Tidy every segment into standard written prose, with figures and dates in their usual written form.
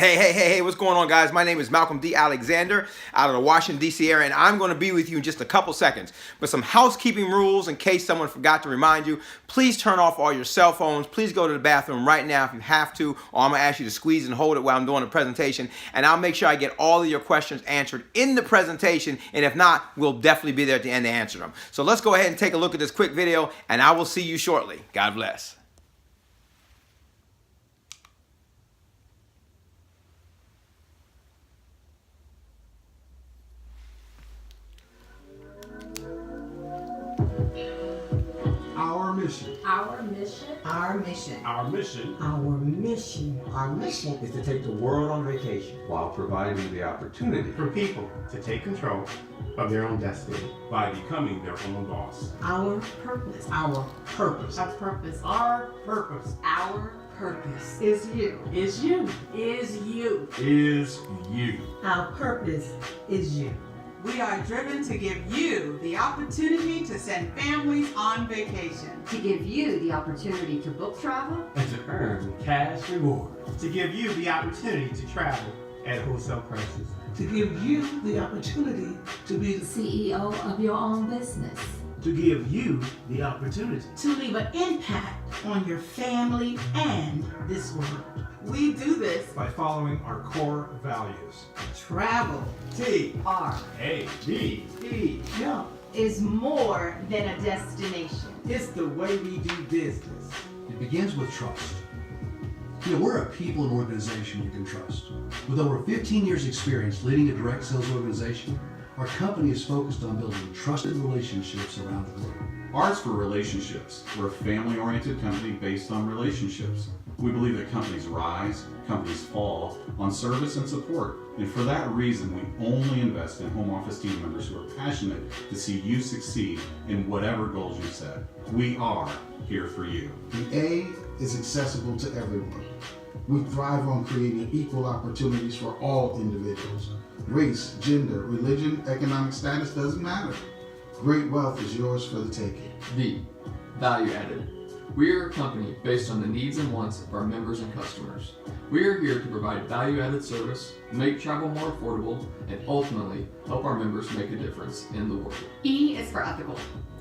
Hey, what's going on, guys? My name is Malcolm D. Alexander out of the Washington, D.C. area, and I'm going to be with you in just a couple seconds. But some housekeeping rules in case someone forgot to remind you. Please turn off all your cell phones. Please go to the bathroom right now if you have to, or I'm going to ask you to squeeze and hold it while I'm doing the presentation, and I'll make sure I get all of your questions answered in the presentation, and if not, we'll definitely be there at the end to answer them. So let's go ahead and take a look at this quick video, and I will see you shortly. God bless. Our mission. Our mission. Our mission. Our mission. Our mission. Our mission is to take the world on vacation while providing the opportunity for people to take control of their own destiny by becoming their own boss. Our purpose. Our purpose. Our purpose. Our purpose. Our purpose Is you. is you. Is you. Is you. Our purpose is you. We are driven to give you the opportunity to send families on vacation. To give you the opportunity to book travel and to earn cash rewards. To give you the opportunity to travel at wholesale prices. to give you the opportunity to be the CEO of your own business. to give you the opportunity To leave an impact on your family and this world. We do this by following our core values. travel. TRAVEL Is more than a destination. It's the way we do business. It begins with trust. We're a people and organization you can trust. With over 15 years experience leading a direct sales organization, our company is focused on building trusted relationships around the globe. R's for relationships. We're a family-oriented company based on relationships. We believe that companies rise, companies fall on service and support. And for that reason, we only invest in home office team members who are passionate to see you succeed in whatever goals you set. We are here for you. The A is accessible to everyone. We thrive on creating equal opportunities for all individuals. Race, gender, religion, economic status doesn't matter. Great wealth is yours for the taking. V, value added. We are a company based on the needs and wants of our members and customers. We are here to provide value-added service, make travel more affordable, and ultimately help our members make a difference in the world. E is for ethical.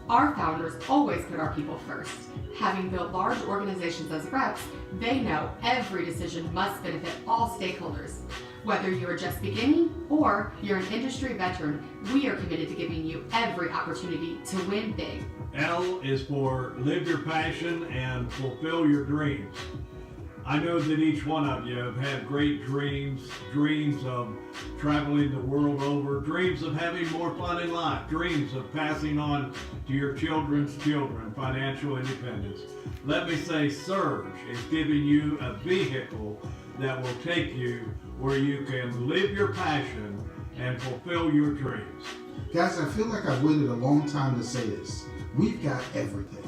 Our founders always put our people first. Having built large organizations as reps, they know every decision must benefit all stakeholders. Whether you are just beginning or you're an industry veteran, we are committed to giving you every opportunity to win big. L is for live your passion and fulfill your dreams. I know that each one of you have had great dreams of traveling the world over, dreams of having more fun in life, dreams of passing on to your children's children financial independence. Let me say Surge is giving you a vehicle that will take you where you can live your passion and fulfill your dreams. Guys, I feel like I've waited a long time to say this. We've got everything.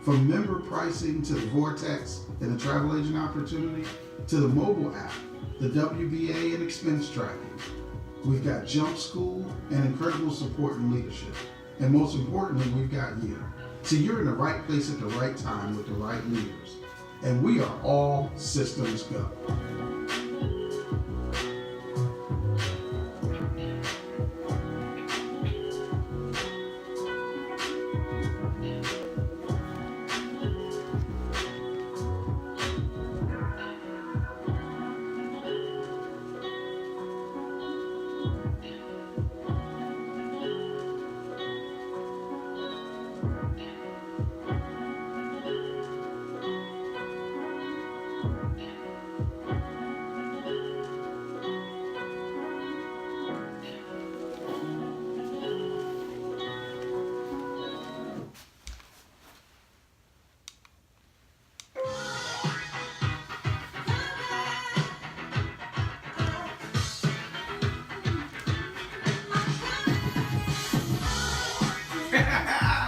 From member pricing to the Vortex and the travel agent opportunity to the mobile app, the WBA and expense tracking. We've got Jump School and incredible support and leadership. And most importantly, we've got you. So you're in the right place at the right time with the right leaders. And we are all systems go.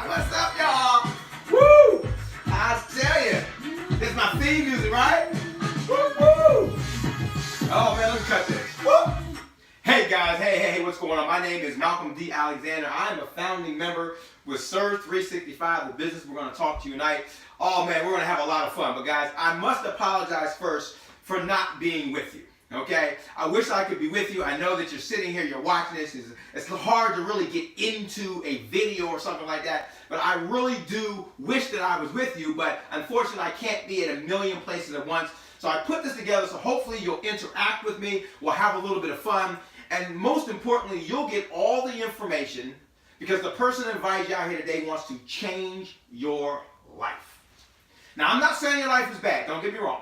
What's up, y'all? Woo! I tell you, this is my theme music, right? Woo, woo! Oh man, let me cut this. Woo! Hey guys, hey, what's going on? My name is Malcolm D. Alexander. I'm a founding member with Surge365, the business we're going to talk to you tonight. Oh man, we're going to have a lot of fun. But guys, I must apologize first for not being with you. Okay, I wish I could be with you. I know that you're sitting here, you're watching this. It's hard to really get into a video or something like that. But I really do wish that I was with you. But unfortunately, I can't be at a million places at once. So I put this together so hopefully you'll interact with me. We'll have a little bit of fun. And most importantly, you'll get all the information because the person that invited you out here today wants to change your life. Now, I'm not saying your life is bad. Don't get me wrong.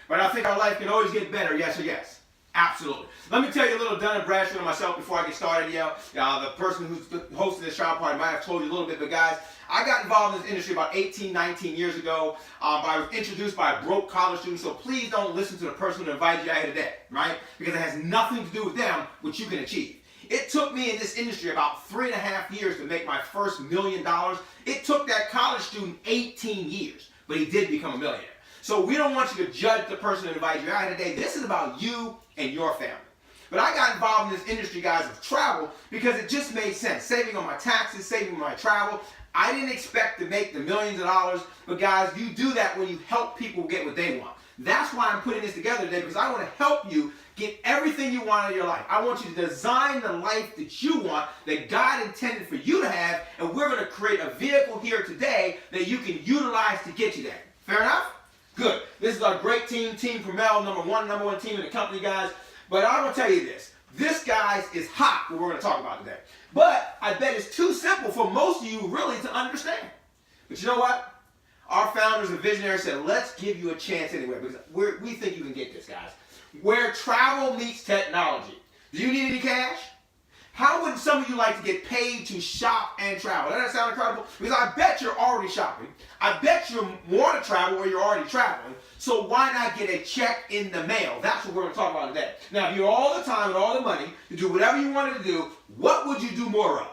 But I think our life can always get better. Yes or yes? Absolutely. Let me tell you a little Dun & Bradstreet on myself before I get started. The person who's hosting this shower party might have told you a little bit, but guys, I got involved in this industry about 18, 19 years ago. I was introduced by a broke college student, so please don't listen to the person who invited you out here today, right? Because it has nothing to do with them, what you can achieve. It took me in this industry about 3.5 years to make my first $1 million. It took that college student 18 years, but he did become a millionaire. So we don't want you to judge the person that invited you out here today. This is about you and your family. But I got involved in this industry, guys, of travel because it just made sense. Saving on my taxes, saving on my travel. I didn't expect to make the millions of dollars, but guys, you do that when you help people get what they want. That's why I'm putting this together today, because I want to help you get everything you want in your life. I want you to design the life that you want, that God intended for you to have, and we're going to create a vehicle here today that you can utilize to get you there. Fair enough? Good. This is our great team, Team Pramel, number one team in the company, guys. But I'm going to tell you this. This, guys, is hot, what we're going to talk about today. But I bet it's too simple for most of you really to understand. But you know what? Our founders and visionaries said, let's give you a chance anyway, because we think you can get this, guys. Where travel meets technology. Do you need any cash? How would some of you like to get paid to shop and travel? Doesn't that sound incredible? Because I bet you're already shopping. I bet you want to travel or you're already traveling. So why not get a check in the mail? That's what we're going to talk about today. Now, if you have all the time and all the money to do whatever you wanted to do, what would you do more of?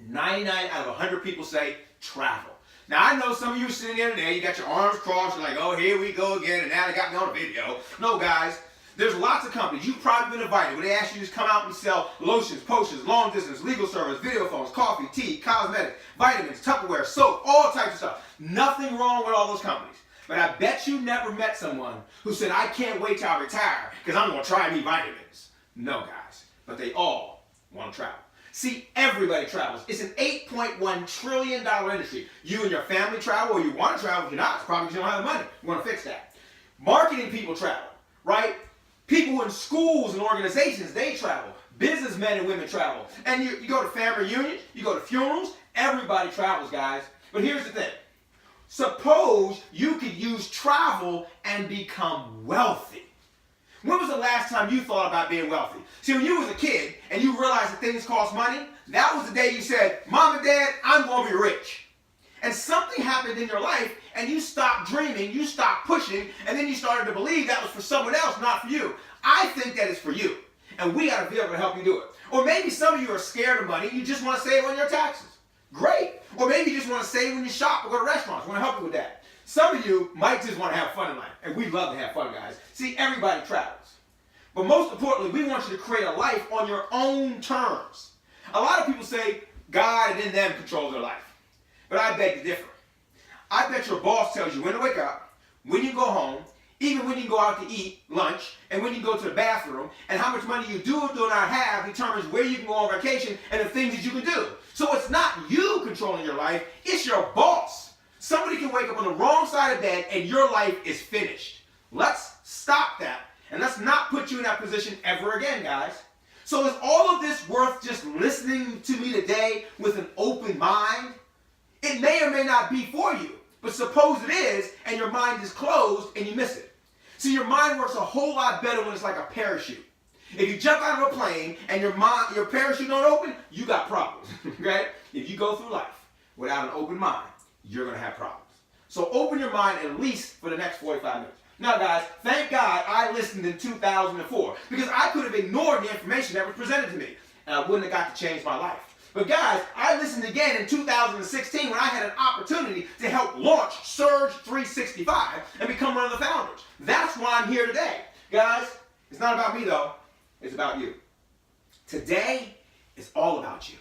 99 out of 100 people say travel. Now, I know some of you are sitting there today, you got your arms crossed, you're like, oh, here we go again, and now they got me on a video. No, guys. There's lots of companies. You've probably been invited where they ask you to come out and sell lotions, potions, long distance, legal service, video phones, coffee, tea, cosmetics, vitamins, Tupperware, soap, all types of stuff. Nothing wrong with all those companies. But I bet you never met someone who said, I can't wait till I retire because I'm going to try me vitamins. No, guys. But they all want to travel. See, everybody travels. It's an $8.1 trillion industry. You and your family travel, or you want to travel. If you're not, it's probably because you don't have the money. We want to fix that. Marketing people travel, right? People in schools and organizations, they travel. Businessmen and women travel. And you go to family reunions, you go to funerals, everybody travels, guys. But here's the thing. Suppose you could use travel and become wealthy. When was the last time you thought about being wealthy? See, when you was a kid and you realized that things cost money, that was the day you said, Mom and Dad, I'm going to be rich. And something happened in your life and you stopped dreaming, you stopped pushing, and then you started to believe that was for someone else, not for you. I think that is for you. And we got to be able to help you do it. Or maybe some of you are scared of money, you just want to save on your taxes. Great. Or maybe you just want to save when you shop or go to restaurants. We want to help you with that. Some of you might just want to have fun in life. And we love to have fun, guys. See, everybody travels. But most importantly, we want you to create a life on your own terms. A lot of people say God and in them controls their life. But I beg to differ. I bet your boss tells you when to wake up, when you go home, even when you go out to eat lunch, and when you go to the bathroom, and how much money you do or do not have determines where you can go on vacation and the things that you can do. So it's not you controlling your life, it's your boss. Somebody can wake up on the wrong side of bed and your life is finished. Let's stop that, and let's not put you in that position ever again, guys. So is all of this worth just listening to me today with an open mind? It may or may not be for you, but suppose it is, and your mind is closed and you miss it. See, your mind works a whole lot better when it's like a parachute. If you jump out of a plane and your parachute don't open, you got problems, okay? If you go through life without an open mind, you're going to have problems. So open your mind at least for the next 45 minutes. Now, guys, thank God I listened in 2004 because I could have ignored the information that was presented to me and I wouldn't have got to change my life. But guys, I listened again in 2016 when I had an opportunity to help launch Surge365 and become one of the founders. That's why I'm here today. Guys, it's not about me though, it's about you. Today is all about you.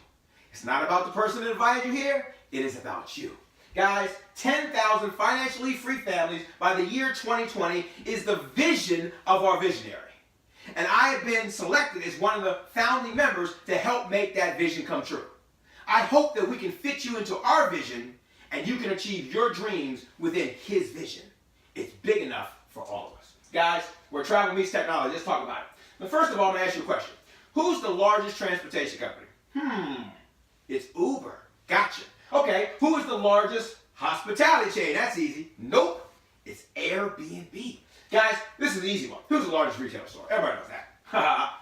It's not about the person that invited you here, it is about you. Guys, 10,000 financially free families by the year 2020 is the vision of our visionary. And I have been selected as one of the founding members to help make that vision come true. I hope that we can fit you into our vision and you can achieve your dreams within his vision. It's big enough for all of us. Guys, where travel meets technology, let's talk about it. But first of all, I'm going to ask you a question. Who's the largest transportation company? It's Uber. Gotcha. Okay, who is the largest hospitality chain? That's easy. Nope. It's Airbnb. Guys, this is an easy one. Who's the largest retailer store? Everybody knows that.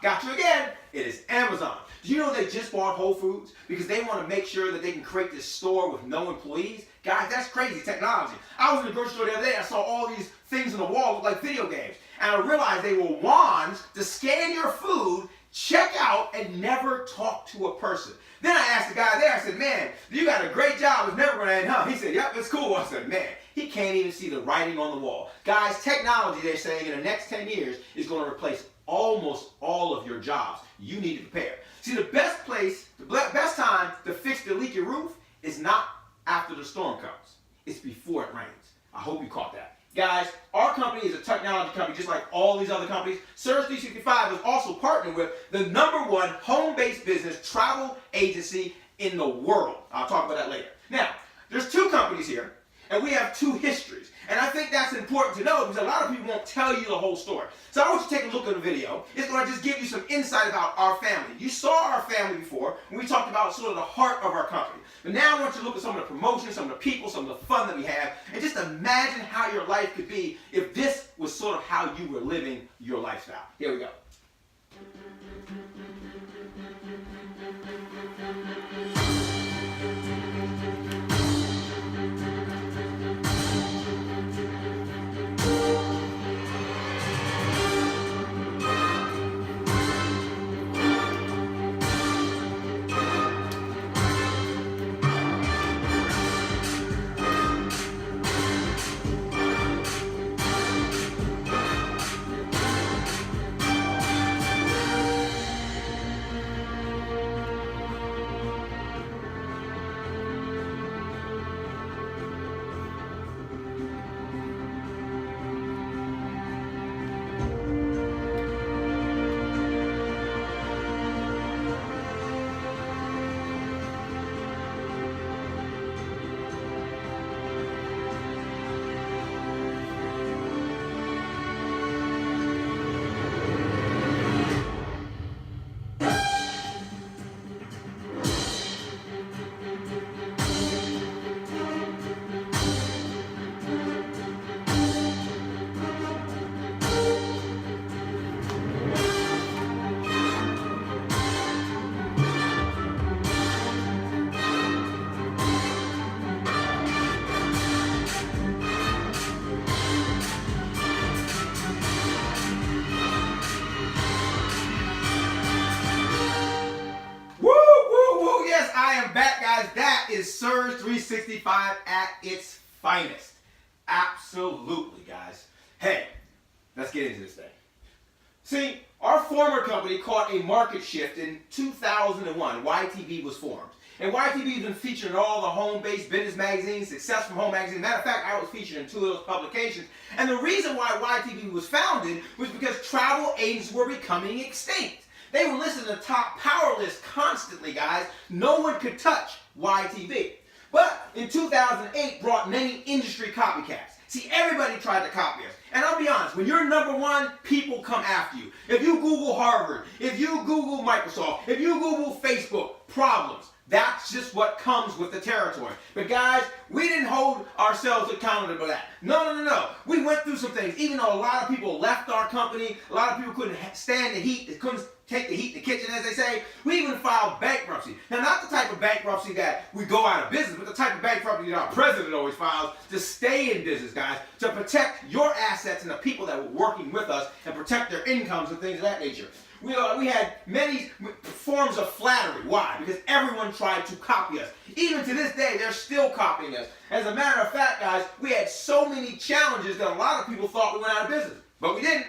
Got you again. It is Amazon. Do you know they just bought Whole Foods because they want to make sure that they can create this store with no employees? Guys, that's crazy technology. I was in the grocery store the other day. I saw all these things on the wall look like video games. And I realized they were wands to scan your food, check out, and never talk to a person. Then I asked the guy there, I said, man, you got a great job. It's never going to end, huh? He said, yep, it's cool. I said, man, he can't even see the writing on the wall. Guys, technology, they're saying, in the next 10 years is going to replace almost all of your jobs. You need to prepare. See, the best time to fix the leaky roof is not after the storm comes. It's before it rains. I hope you caught that. Guys, our company is a technology company just like all these other companies. Surge365 is also partnered with the #1 home-based business travel agency in the world. I'll talk about that later. Now, there's 2 companies here, and we have 2 histories. And I think that's important to know because a lot of people won't tell you the whole story. So I want you to take a look at the video. It's going to just give you some insight about our family. You saw our family before when we talked about sort of the heart of our company. But now I want you to look at some of the promotions, some of the people, some of the fun that we have, and just imagine how your life could be if this was sort of how you were living your lifestyle. Here we go. That is Surge365 at its finest. Absolutely, guys. Hey, let's get into this thing. See, our former company caught a market shift in 2001. YTV was formed. And YTV has been featured in all the home-based business magazines, Success from Home magazine. Matter of fact, I was featured in 2 of those publications. And the reason why YTV was founded was because travel agents were becoming extinct. They were listed in the top power list constantly, guys. No one could touch YTV. But in 2008 brought many industry copycats. See, everybody tried to copy us. And I'll be honest, when you're #1, people come after you. If you Google Harvard, if you Google Microsoft, if you Google Facebook, problems. That's just what comes with the territory. But guys, we didn't hold ourselves accountable to that. No. We went through some things. Even though a lot of people left our company, a lot of people couldn't stand the heat, they couldn't take the heat in the kitchen, as they say. We even filed bankruptcy. Now, not the type of bankruptcy that we go out of business, but the type of bankruptcy that our president always files to stay in business, guys, to protect your assets and the people that were working with us and protect their incomes and things of that nature. We had many forms of flattery. Why? Because everyone tried to copy us. Even to this day, they're still copying us. As a matter of fact, guys, we had so many challenges that a lot of people thought we went out of business. But we didn't.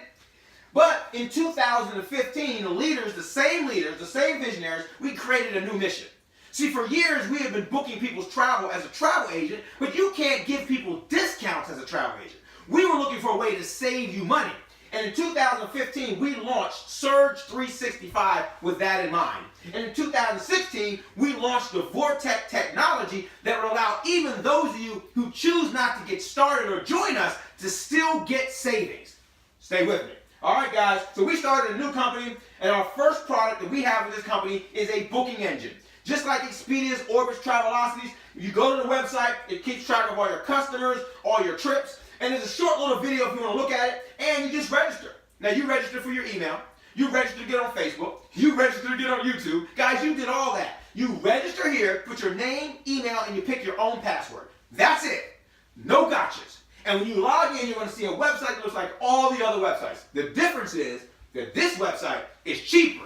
But in 2015, the same visionaries, we created a new mission. See, for years, we have been booking people's travel as a travel agent, but you can't give people discounts as a travel agent. We were looking for a way to save you money. And in 2015, we launched Surge365 with that in mind. And in 2016, we launched the Vortex technology that will allow even those of you who choose not to get started or join us to still get savings. Stay with me. All right, guys, so we started a new company, and our first product that we have in this company is a booking engine. Just like Expedia's Orbitz Travelocities, you go to the website, it keeps track of all your customers, all your trips, and there's a short little video if you want to look at it, and you just register. Now, you register for your email, you register to get on Facebook, you register to get on YouTube. Guys, you did all that. You register here, put your name, email, and you pick your own password. That's it. No gotchas. And when you log in, you're going to see a website that looks like all the other websites. The difference is that this website is cheaper.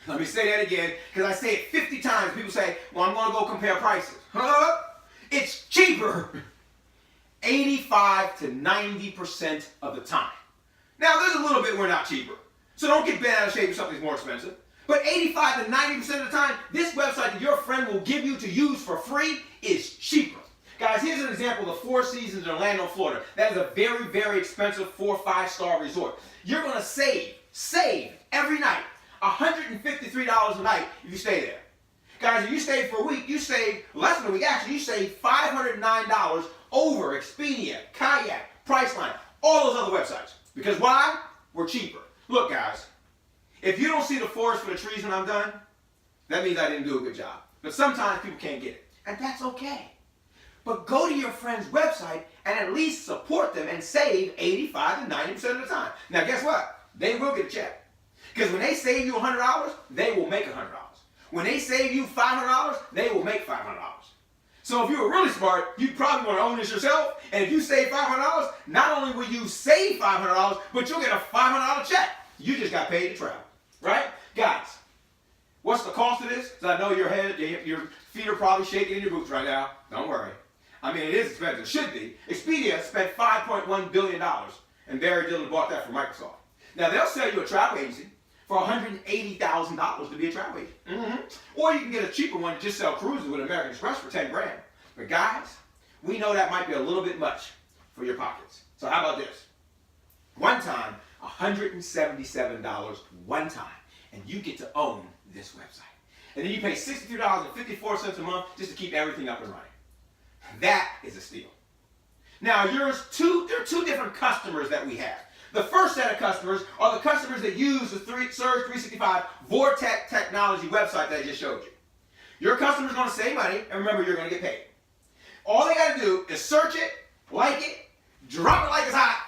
Let me say that again, because I say it 50 times. People say, well, I'm going to go compare prices. Huh? It's cheaper 85 to 90% of the time. Now, there's a little bit we're not cheaper. So don't get bent out of shape if something's more expensive. But 85 to 90% of the time, this website that your friend will give you to use for free is cheaper. Guys, here's an example of the Four Seasons in Orlando, Florida. That is a very, very expensive 4 or 5-star resort. You're going to save every night $153 a night if you stay there. Guys, if you stay for a week, you save less than a week. Actually, you save $509 over Expedia, Kayak, Priceline, all those other websites. Because why? We're cheaper. Look, guys, if you don't see the forest for the trees when I'm done, that means I didn't do a good job. But sometimes people can't get it, and that's okay. But go to your friend's website and at least support them and save 85 to 90% of the time. Now, guess what? They will get a check. Because when they save you $100, they will make $100. When they save you $500, they will make $500. So if you were really smart, you'd probably want to own this yourself. And if you save $500, not only will you save $500, but you'll get a $500 check. You just got paid to travel, right? Guys, what's the cost of this? Because I know your feet are probably shaking in your boots right now. Don't worry. I mean, it is expensive. It should be. Expedia spent $5.1 billion, and Barry Dillon bought that from Microsoft. Now, they'll sell you a travel agency for $180,000 to be a travel agent. Or you can get a cheaper one to just sell cruises with American Express for 10 grand. But guys, we know that might be a little bit much for your pockets. So how about this? One time, $177 one time, and you get to own this website. And then you pay $63.54 a month just to keep everything up and running. That is a steal. Now, there are two different customers that we have. The first set of customers are the customers that use the Surge365 Vortex technology website that I just showed you. Your customer's going to save money, and remember, you're going to get paid. All they got to do is search it, like it, drop it like it's hot,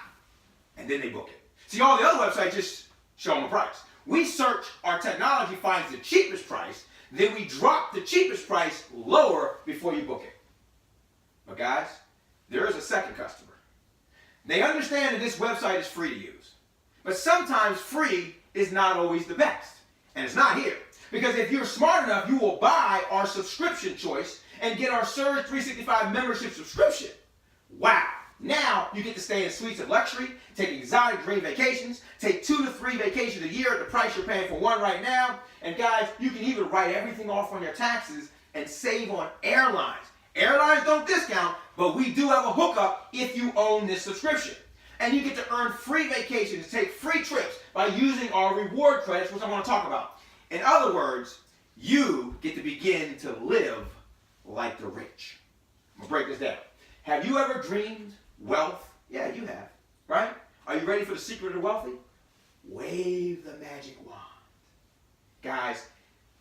and then they book it. See, all the other websites just show them a price. We search, our technology finds the cheapest price, then we drop the cheapest price lower before you book it. But guys, there is a second customer. They understand that this website is free to use. But sometimes free is not always the best. And it's not here. Because if you're smart enough, you will buy our subscription choice and get our Surge365 membership subscription. Wow. Now you get to stay in suites of luxury, take exotic dream vacations, take 2 to 3 vacations a year at the price you're paying for one right now. And guys, you can even write everything off on your taxes and save on airlines. Airlines don't discount, but we do have a hookup if you own this subscription. And you get to earn free vacations, take free trips by using our reward credits, which I want to talk about. In other words, you get to begin to live like the rich. I'm going to break this down. Have you ever dreamed wealth? Yeah, you have, right? Are you ready for the secret of the wealthy? Wave the magic wand. Guys,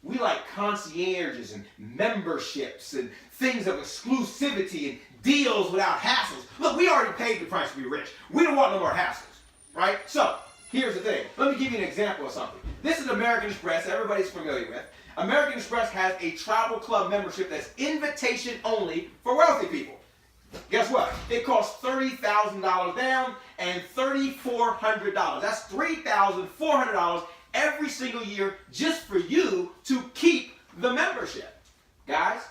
we like concierges and memberships and things of exclusivity and deals without hassles. Look, we already paid the price to be rich. We don't want no more hassles, right? So, here's the thing. Let me give you an example of something. This is American Express, everybody's familiar with. American Express has a travel club membership that's invitation only for wealthy people. Guess what? It costs $30,000 down and $3,400. That's $3,400 every single year just for you to keep the membership. Guys,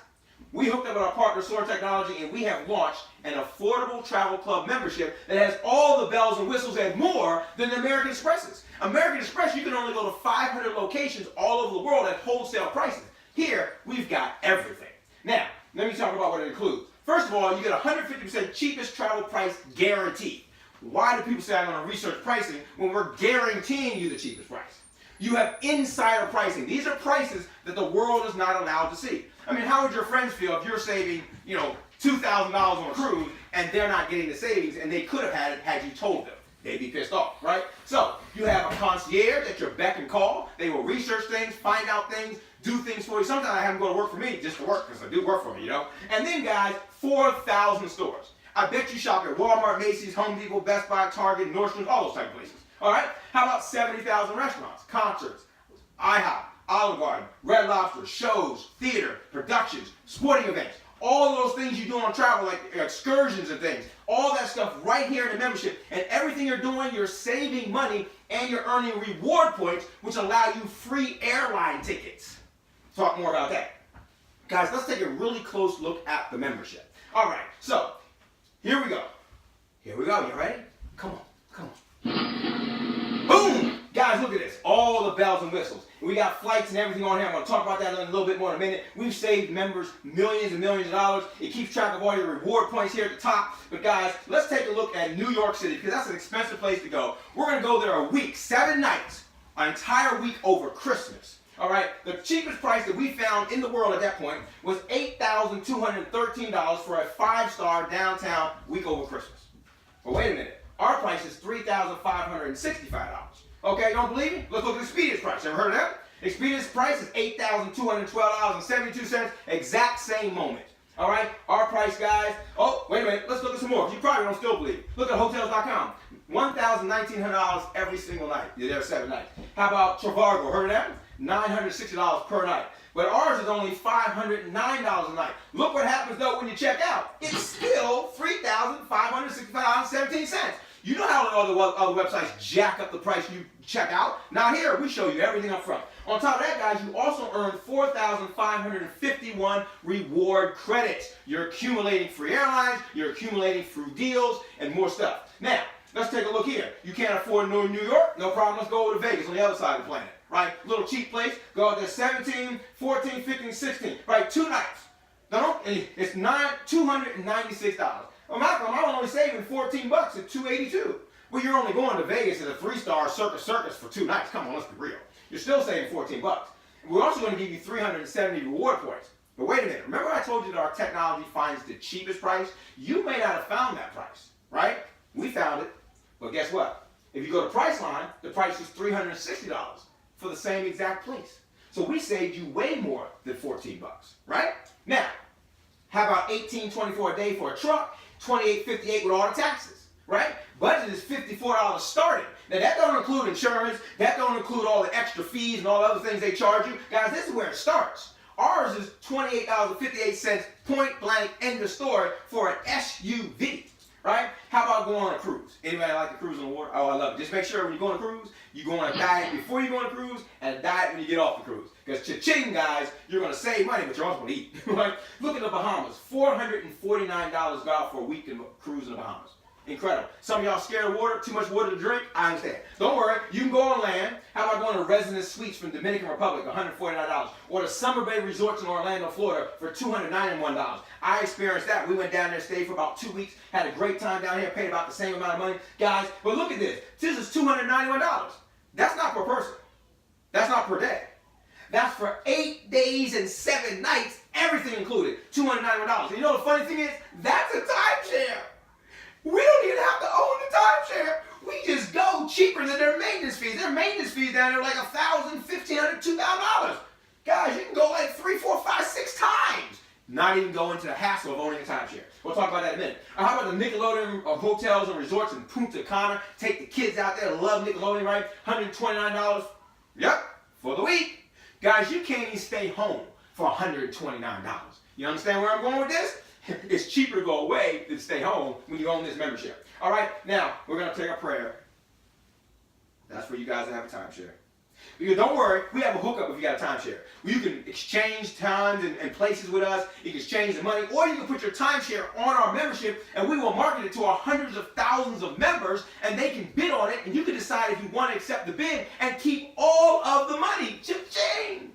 we hooked up with our partner Solar Technology and we have launched an affordable travel club membership that has all the bells and whistles and more than the American Express's. American Express, you can only go to 500 locations all over the world at wholesale prices. Here, we've got everything. Now, let me talk about what it includes. First of all, you get 150% cheapest travel price guarantee. why do people say I'm going to research pricing when we're guaranteeing you the cheapest price? You have insider pricing. These are prices that the world is not allowed to see. I mean, how would your friends feel if you're saving, $2,000 on a cruise and they're not getting the savings and they could have had it had you told them? They'd be pissed off, right? So you have a concierge at your beck and call. They will research things, find out things, do things for you. Sometimes I have them go to work for me just to work because they do work for me, And then, guys, 4,000 stores. I bet you shop at Walmart, Macy's, Home Depot, Best Buy, Target, Nordstrom, all those type of places. All right? How about 70,000 restaurants, concerts, IHOP, Olive Garden, Red Lobster, shows, theater, productions, sporting events, all of those things you do on travel, like excursions and things, all that stuff right here in the membership. And everything you're doing, you're saving money and you're earning reward points, which allow you free airline tickets. Talk more about that. Guys, let's take a really close look at the membership. All right, so here we go. Here we go. You ready? Come on. Boom! Guys, look at this. All the bells and whistles. We got flights and everything on here. I'm going to talk about that in a little bit more in a minute. We've saved members millions and millions of dollars. It keeps track of all your reward points here at the top. But guys, let's take a look at New York City because that's an expensive place to go. We're going to go there a week, 7 nights, an entire week over Christmas. All right, the cheapest price that we found in the world at that point was $8,213 for a 5-star downtown week over Christmas. But wait a minute, our price is $3,565. Okay, don't believe me? Let's look at Expedia's price. Ever heard of that? Expedia's price is $8,212.72, exact same moment. All right, our price, guys. Oh, wait a minute, let's look at some more. You probably don't still believe. Look at Hotels.com. $1,900 every single night. You're there 7 nights. How about Trivago? Heard of that? $960 per night. But ours is only $509 a night. Look what happens though when you check out. It's still $3,565.17. You know how other websites jack up the price you check out? Now here, we show you everything up front. On top of that, guys, you also earn 4,551 reward credits. You're accumulating free airlines, you're accumulating free deals, and more stuff. Now, let's take a look here. You can't afford New York? No problem. Let's go over to Vegas on the other side of the planet. Right? Little cheap place. Go out there 17, 14, 15, 16. Right? 2 nights. It's $296. Well, Malcolm, I'm only saving $14 at $282. Well, you're only going to Vegas at a 3-star circus for 2 nights. Come on, let's be real. You're still saving $14. We're also going to give you 370 reward points. But wait a minute. Remember I told you that our technology finds the cheapest price? You may not have found that price, right? We found it. But guess what? If you go to Priceline, the price is $360 for the same exact place. So we saved you way more than $14, right? Now, how about $18.24 a day for a truck? $28.58 with all the taxes, right? Budget is $54 starting. Now that don't include insurance, that don't include all the extra fees and all the other things they charge you. Guys, this is where it starts. Ours is $28.58 point blank end of story for an SUV, right? How about going on a cruise? Anybody like to cruise on the water? Oh, I love it. Just make sure when you go on a cruise, you go on a diet before you go on a cruise and a diet when you get off the cruise. Because cha-ching, guys, you're going to save money, but you're also going to eat. Right? Look at the Bahamas. $449 go out for a week in cruise in the Bahamas. Incredible. Some of y'all scared of water, too much water to drink? I understand. Don't worry. You can go on land. How about going to Residence Suites from Dominican Republic, $149. Or the Summer Bay Resorts in Orlando, Florida for $291. I experienced that. We went down there, stayed for about 2 weeks, had a great time down here, paid about the same amount of money. Guys, but look at this. This is $291. That's not per person. That's not per day. That's for 8 days and 7 nights, everything included, $291. And you know the funny thing is, that's a timeshare. We don't even have to own the timeshare. We just go cheaper than their maintenance fees. Their maintenance fees down there are like $1,000, $1,500, $2,000. Guys, you can go like 3, 4, 5, 6 times. Not even go into the hassle of owning a timeshare. We'll talk about that in a minute. How about the Nickelodeon hotels and resorts in Punta Cana? Take the kids out there, love Nickelodeon, right? $129. Yep, for the week. Guys, you can't even stay home for $129. You understand where I'm going with this? It's cheaper to go away than stay home when you own this membership. All right, now we're going to take a prayer. That's for you guys that have a timeshare. Because don't worry, we have a hookup if you got a timeshare. You can exchange times and places with us. You can exchange the money, or you can put your timeshare on our membership, and we will market it to our hundreds of thousands of members, and they can bid on it, and you can decide if you want to accept the bid and keep all of the money. Cha-ching!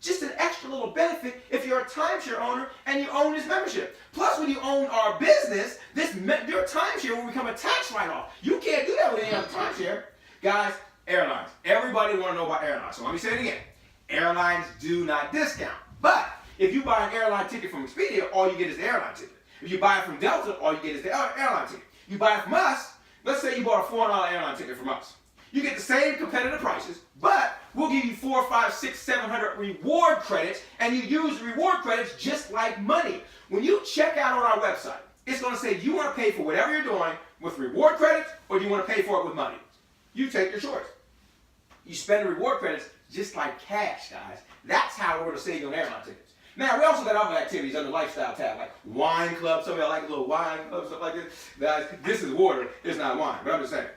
Just an extra little benefit if you're a timeshare owner and you own this membership. Plus, when you own our business, your timeshare will become a tax write-off. You can't do that with any other timeshare. Guys, airlines. Everybody want to know about airlines. So let me say it again. Airlines do not discount. But if you buy an airline ticket from Expedia, all you get is the airline ticket. If you buy it from Delta, all you get is the airline ticket. You buy it from us, let's say you bought a $400 airline ticket from us. You get the same competitive prices, but we'll give you 400, 500, 600, 700 reward credits, and you use the reward credits just like money. When you check out on our website, it's going to say, do you want to pay for whatever you're doing with reward credits, or do you want to pay for it with money? You take your choice. You spend the reward credits just like cash, guys. That's how we're going to save you on airline tickets. Now, we also got other activities under lifestyle tab, like wine club. Some of y'all like a little wine club, stuff like this. Guys, this is water. It's not wine, but I'm just saying.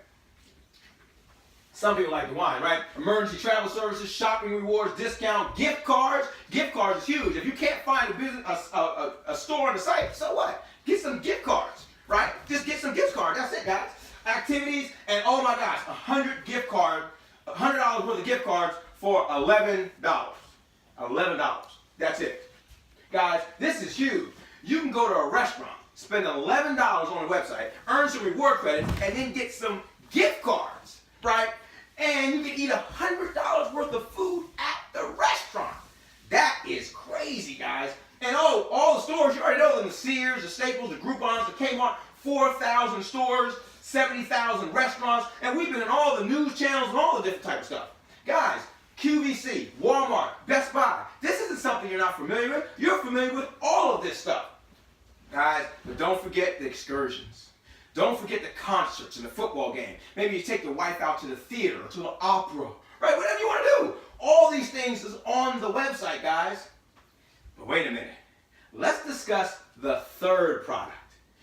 Some people like the wine, right? Emergency travel services, shopping rewards, discount, gift cards. Gift cards is huge. If you can't find a store on the site, so what? Get some gift cards, right? Just get some gift cards. That's it, guys. Activities, and oh my gosh, $100 worth of gift cards for $11. $11. That's it. Guys, this is huge. You can go to a restaurant, spend $11 on the website, earn some reward credits, and then get some gift cards, right? And you can eat $100 worth of food at the restaurant. That is crazy, guys. And all the stores, you already know them, the Sears, the Staples, the Groupons, the Kmart, 4,000 stores, 70,000 restaurants, and we've been in all the news channels and all the different type of stuff. Guys, QVC, Walmart, Best Buy. This isn't something you're not familiar with. You're familiar with all of this stuff. Guys, but don't forget the excursions. Don't forget the concerts and the football game. Maybe you take your wife out to the theater or to the opera, right? Whatever you want to do. All these things is on the website, guys. But wait a minute. Let's discuss the third product.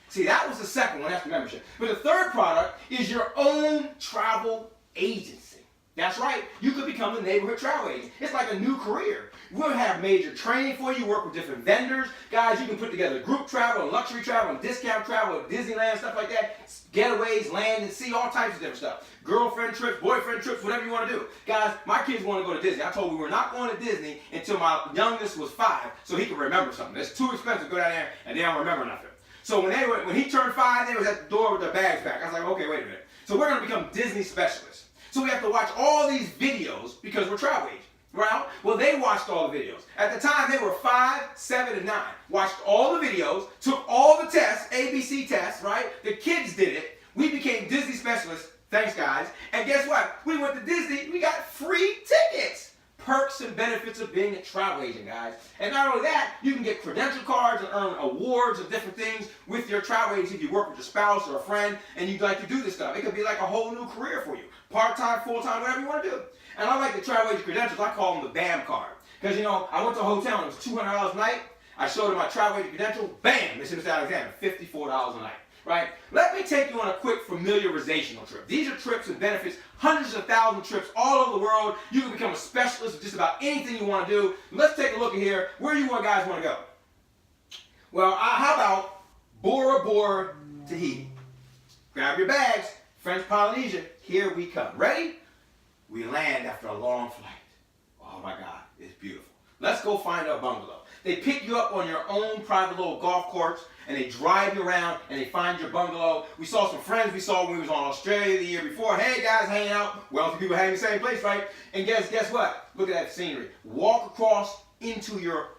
See, that was the second one, that's the membership. But the third product is your own travel agency. That's right, you could become the neighborhood travel agent. It's like a new career. We'll have major training for you, work with different vendors. Guys, you can put together group travel and luxury travel and discount travel at Disneyland, stuff like that. Getaways, land and sea, all types of different stuff. Girlfriend trips, boyfriend trips, whatever you want to do. Guys, my kids want to go to Disney. I told them we were not going to Disney until my youngest was 5 so he could remember something. It's too expensive to go down there and they don't remember nothing. So when he turned 5, they was at the door with their bags packed. I was like, okay, wait a minute. So we're going to become Disney specialists. So we have to watch all these videos because we're travel agents, right? Well, they watched all the videos. At the time, they were 5, 7, and 9. Watched all the videos, took all the tests, ABC tests, right? The kids did it. We became Disney specialists. Thanks, guys. And guess what? We went to Disney. We got free tickets. Perks and benefits of being a travel agent, guys. And not only that, you can get credential cards and earn awards and different things with your travel agency if you work with your spouse or a friend and you'd like to do this stuff. It could be like a whole new career for you. Part-time, full-time, whatever you want to do. And I like the travel agent credentials. I call them the BAM card. Because, you know, I went to a hotel and it was $200 a night. I showed them my travel agent credential. Bam! They said, Mr. Alexander, $54 a night. Right? Let me take you on a quick familiarizational trip. These are trips and benefits, hundreds of thousands of trips all over the world. You can become a specialist of just about anything you want to do. Let's take a look at here. Where do you guys want to go? Well, how about Bora Bora, Tahiti? Grab your bags. French Polynesia, here we come. Ready? We land after a long flight. Oh my God, it's beautiful. Let's go find our bungalow. They pick you up on your own private little golf course, and they drive you around, and they find your bungalow. We saw some friends we saw when we was on Australia the year before. Hey guys, hanging out. Wealthy people hang in the same place, right? And guess what? Look at that scenery. Walk across into your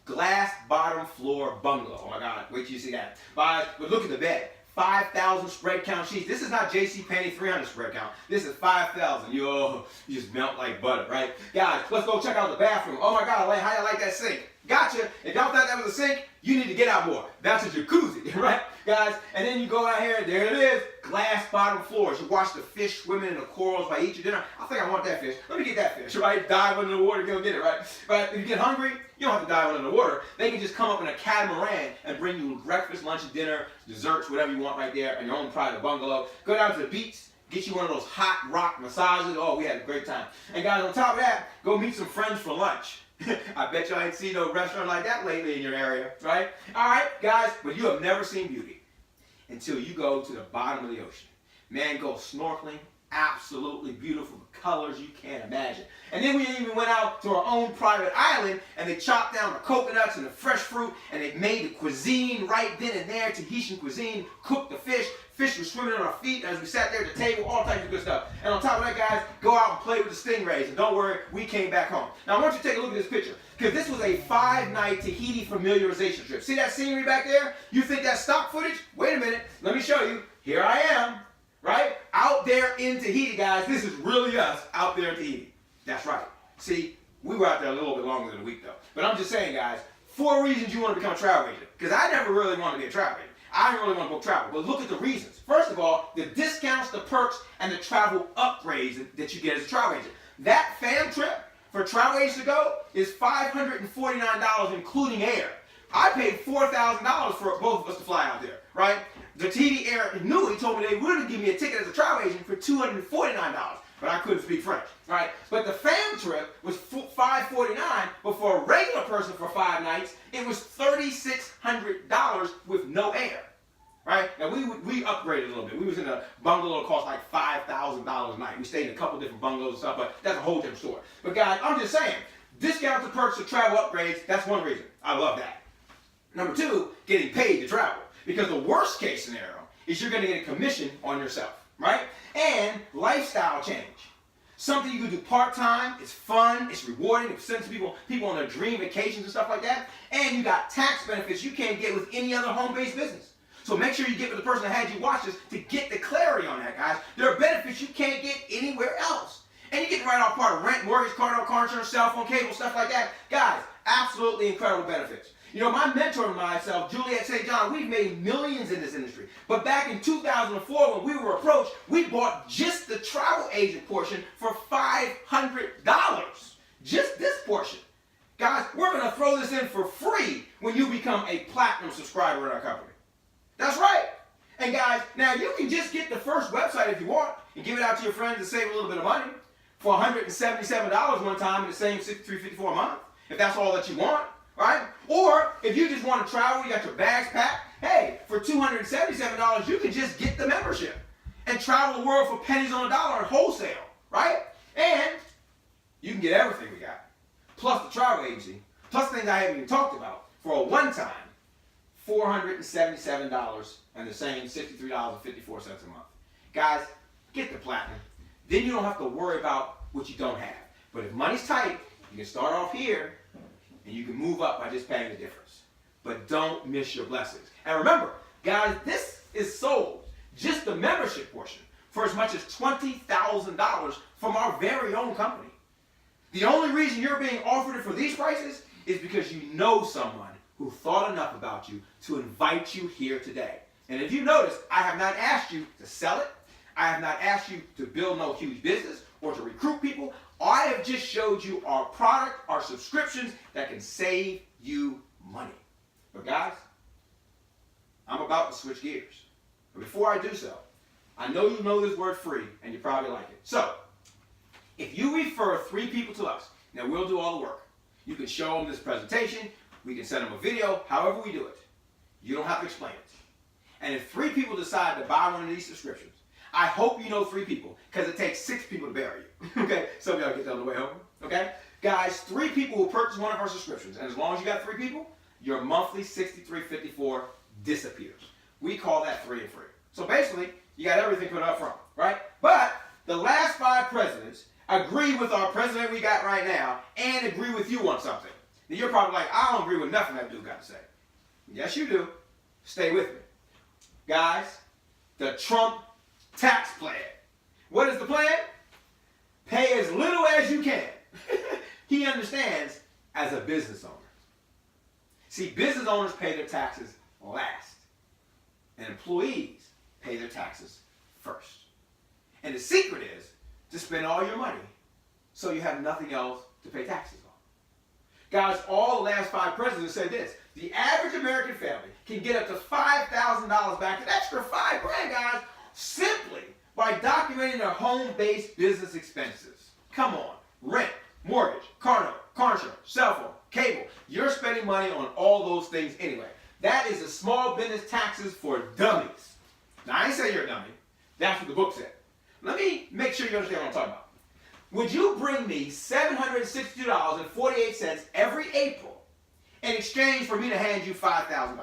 glass bottom floor bungalow. Oh my God, wait till you see that. But look at the bed. 5,000 spread count sheets. This is not JCPenney 300 spread count. This is 5,000. Yo, you just melt like butter, right? Guys, let's go check out the bathroom. Oh my God, how you like that sink? Gotcha. If y'all thought that was a sink, you need to get out more. That's a jacuzzi, right? Guys, and then you go out here, and there it is, glass bottom floors. You watch the fish swimming in the corals while you eat your dinner. I think I want that fish. Let me get that fish, right? Dive under the water, go get it, right? But if you get hungry, you don't have to dive under the water. They can just come up in a catamaran and bring you breakfast, lunch, and dinner, desserts, whatever you want right there in your own private bungalow. Go down to the beach, get you one of those hot rock massages. Oh, we had a great time. And guys, on top of that, go meet some friends for lunch. I bet y'all ain't seen no restaurant like that lately in your area, right? All right, guys, but you have never seen beauty until you go to the bottom of the ocean. Man, go snorkeling Absolutely beautiful colors you can't imagine. And then we even went out to our own private island and they chopped down the coconuts and the fresh fruit and they made the cuisine right then and there, Tahitian cuisine, cooked the fish. Fish was swimming on our feet as we sat there at the table, all types of good stuff. And on top of that, guys, go out and play with the stingrays. And don't worry, we came back home. Now I want you to take a look at this picture because this was a 5-night Tahiti familiarization trip. See that scenery back there? You think that's stock footage? Wait a minute, let me show you. Here I am. Right? Out there in Tahiti, guys. This is really us out there in Tahiti. That's right. See, we were out there a little bit longer than a week, though. But I'm just saying, guys, 4 reasons you want to become a travel agent. Because I never really wanted to be a travel agent. I didn't really want to book travel. But look at the reasons. First of all, the discounts, the perks, and the travel upgrades that you get as a travel agent. That fam trip for travel agents to go is $549, including air. I paid $4,000 for both of us to fly out there, right? The Tahiti Air knew, he told me they would give me a ticket as a travel agent for $249, but I couldn't speak French, right? But the fam trip was $549, but for a regular person for 5 nights, it was $3,600 with no air, right? Now we upgraded a little bit. We was in a bungalow that cost like $5,000 a night. We stayed in a couple different bungalows and stuff, but that's a whole different story. But guys, I'm just saying, discounts and perks of travel upgrades, that's one reason. I love that. Number 2, getting paid to travel. Because the worst case scenario is you're going to get a commission on yourself, right? And lifestyle change. Something you can do part-time, it's fun, it's rewarding, it sends people on their dream vacations and stuff like that. And you got tax benefits you can't get with any other home-based business. So make sure you get with the person that had you watch this to get the clarity on that, guys. There are benefits you can't get anywhere else. And you get to write off part of rent, mortgage, car insurance, cell phone, cable, stuff like that. Guys, absolutely incredible benefits. You know, my mentor and myself, Juliet St. John, we've made millions in this industry. But back in 2004, when we were approached, we bought just the travel agent portion for $500. Just this portion. Guys, we're going to throw this in for free when you become a platinum subscriber in our company. That's right. And guys, now you can just get the first website if you want and give it out to your friends and save a little bit of money for $177 one time and the same $63.54 a month, if that's all that you want. Right? Or if you just want to travel, you got your bags packed, hey, for $277, you can just get the membership and travel the world for pennies on a dollar at wholesale, right? And you can get everything we got, plus the travel agency, plus things I haven't even talked about, for a one-time $477 and the same $63.54 a month. Guys, get the platinum. Then you don't have to worry about what you don't have. But if money's tight, you can start off here, and you can move up by just paying the difference. But don't miss your blessings. And remember, guys, this is sold, just the membership portion, for as much as $20,000 from our very own company. The only reason you're being offered it for these prices is because you know someone who thought enough about you to invite you here today. And if you notice, I have not asked you to sell it. I have not asked you to build no huge business or to recruit people. I have just showed you our product, our subscriptions that can save you money. But guys, I'm about to switch gears. But before I do so, I know you know this word free and you probably like it. So, if you refer 3 people to us, now we'll do all the work. You can show them this presentation, we can send them a video, however we do it. You don't have to explain it. And if 3 people decide to buy one of these subscriptions, I hope you know 3 people, because it takes 6 people to bury you. Okay? Some of y'all get that on the way home. Okay? Guys, 3 people will purchase one of our subscriptions, and as long as you got 3 people, your monthly $63.54 disappears. We call that 3 and free. So basically, you got everything put up front, right? But the last 5 presidents agree with our president we got right now and agree with you on something. Now you're probably like, I don't agree with nothing that dude got to say. Yes, you do. Stay with me. Guys, the Trump tax plan. What is the plan? Pay as little as you can. He understands as a business owner. See, business owners pay their taxes last. And employees pay their taxes first. And the secret is to spend all your money so you have nothing else to pay taxes on. Guys, all the last 5 presidents said this. The average American family can get up to $5,000 back, an extra $5 grand, guys, simply by documenting their home-based business expenses. Come on. Rent, mortgage, car note, car insurance, cell phone, cable. You're spending money on all those things anyway. That is the small business taxes for dummies. Now, I ain't say you're a dummy. That's what the book said. let me make sure you understand what I'm talking about. Would you bring me $762.48 every April in exchange for me to hand you $5,000?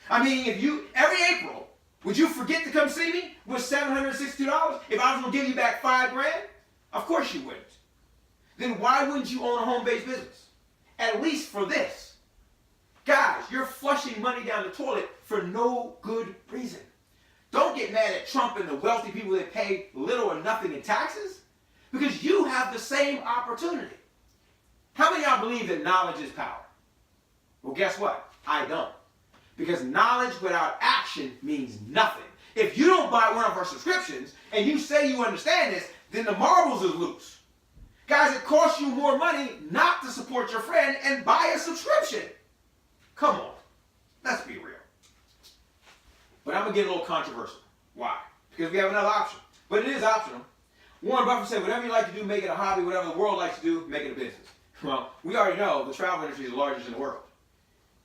I mean, if you, every April, would you forget to come see me with $762 if I was going to give you back $5,000? Of course you wouldn't. Then why wouldn't you own a home-based business? At least for this. Guys, you're flushing money down the toilet for no good reason. Don't get mad at Trump and the wealthy people that pay little or nothing in taxes, because you have the same opportunity. How many of y'all believe that knowledge is power? Well, guess what? I don't. Because knowledge without action means nothing. If you don't buy one of our subscriptions and you say you understand this, then the marbles is loose. Guys, it costs you more money not to support your friend and buy a subscription. Come on. Let's be real. But I'm going to get a little controversial. Why? Because we have another option. But it is optional. Warren Buffett said, whatever you like to do, make it a hobby. Whatever the world likes to do, make it a business. Well, we already know the travel industry is the largest in the world.